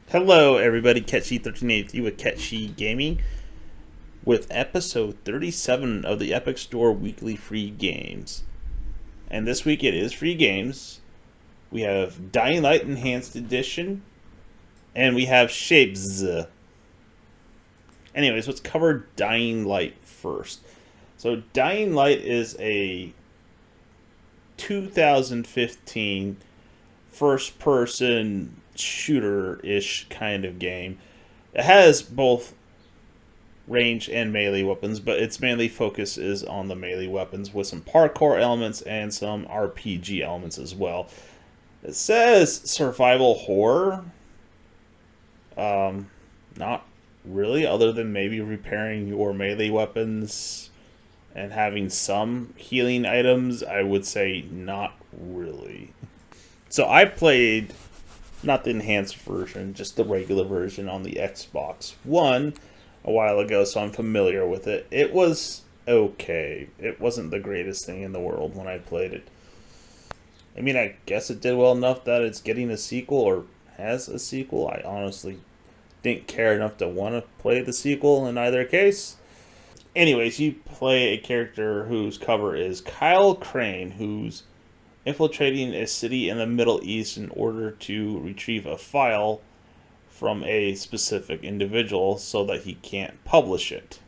Hello, everybody. Catchy1383 with Catchy Gaming with episode 37 of the Epic Store weekly free games. And this week it is free games. We have Dying Light Enhanced Edition, and we have Shapez. Anyways, let's cover Dying Light first. So, Dying Light is a 2015 first person shooter-ish kind of game. It has both range and melee weapons, but its mainly focus is on the melee weapons with some parkour elements and some RPG elements as well. It says survival horror. Not really, other than maybe repairing your melee weapons and having some healing items. I would say not really. So I played not the enhanced version, just the regular version on the Xbox One a while ago, so I'm familiar with it. It was okay. It wasn't the greatest thing in the world when I played it. I mean, I guess it did well enough that it's getting a sequel, or has a sequel. I honestly didn't care enough to want to play the sequel in either case. Anyways, you play a character whose cover is Kyle Crane, who's infiltrating a city in the Middle East in order to retrieve a file from a specific individual so that he can't publish it.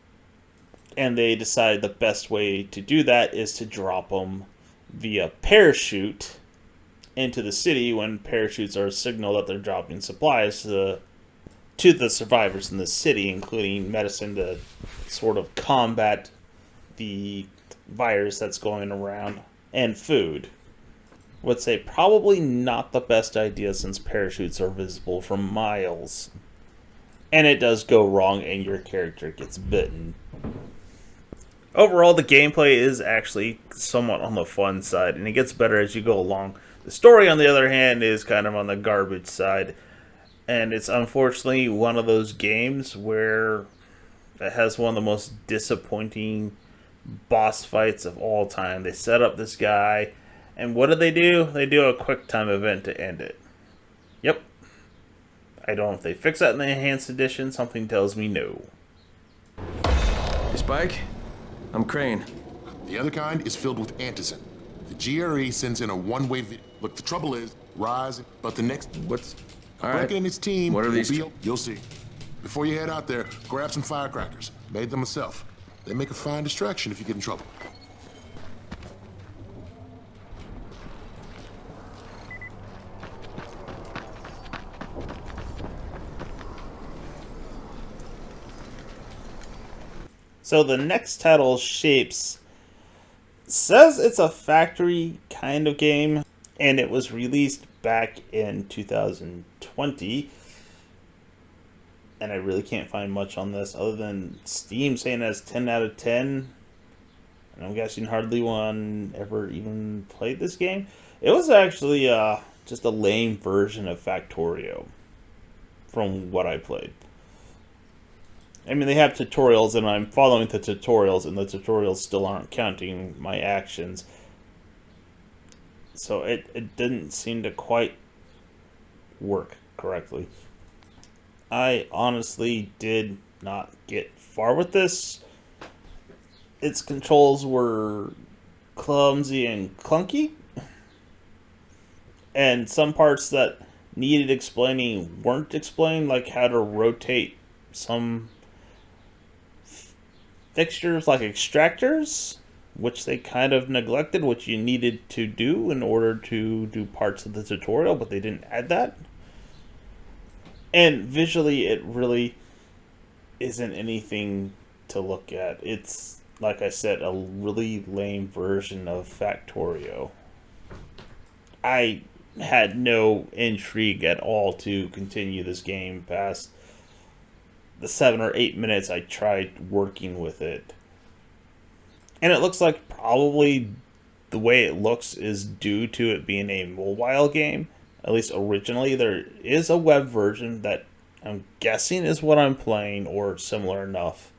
And they decide the best way to do that is to drop him via parachute into the city when parachutes are a signal that they're dropping supplies to the survivors in the city, including medicine to sort of combat the virus that's going around, and food. Would say probably not the best idea since parachutes are visible from miles. And it does go wrong and your character gets bitten. Overall, the gameplay is actually somewhat on the fun side, and it gets better as you go along. The story, on the other hand, is kind of on the garbage side. And it's unfortunately one of those games where it has one of the most disappointing boss fights of all time. They set up this guy, and what do? They do a quick time event to end it. Yep. I don't know if they fix that in the enhanced edition. Something tells me no. Hey, Spike? I'm Crane. The other kind is filled with antizin. The GRE sends in a one-way Look, the trouble is, Rise, but the next... What's... All right. Brecken and his team What are these... You'll see. Before you head out there, grab some firecrackers. Made them myself. They make a fine distraction if you get in trouble. So the next title, Shapez, says it's a factory kind of game, and it was released back in 2020. And I really can't find much on this other than Steam saying it has 10 out of 10. And I'm guessing hardly one ever even played this game. It was actually just a lame version of Factorio from what I played. I mean, they have tutorials, and I'm following the tutorials, and the tutorials still aren't counting my actions. So it didn't seem to quite work correctly. I honestly did not get far with this. Its controls were clumsy and clunky. And some parts that needed explaining weren't explained, like how to rotate some fixtures like extractors, which they kind of neglected, which you needed to do in order to do parts of the tutorial, but they didn't add that. And visually, it really isn't anything to look at. It's, like I said, a really lame version of Factorio. I had no intrigue at all to continue this game past the 7 or 8 minutes I tried working with it. And it looks like probably the way it looks is due to it being a mobile game. At least originally. There is a web version that I'm guessing is what I'm playing or similar enough.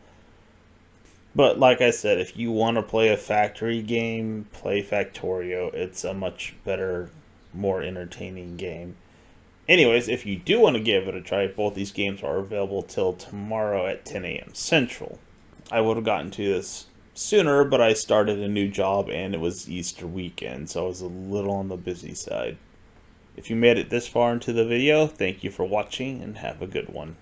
But like I said, if you want to play a factory game, play Factorio. It's a much better, more entertaining game. Anyways, if you do want to give it a try, both these games are available till tomorrow at 10 a.m. Central. I would have gotten to this sooner, but I started a new job and it was Easter weekend, so I was a little on the busy side. If you made it this far into the video, thank you for watching and have a good one.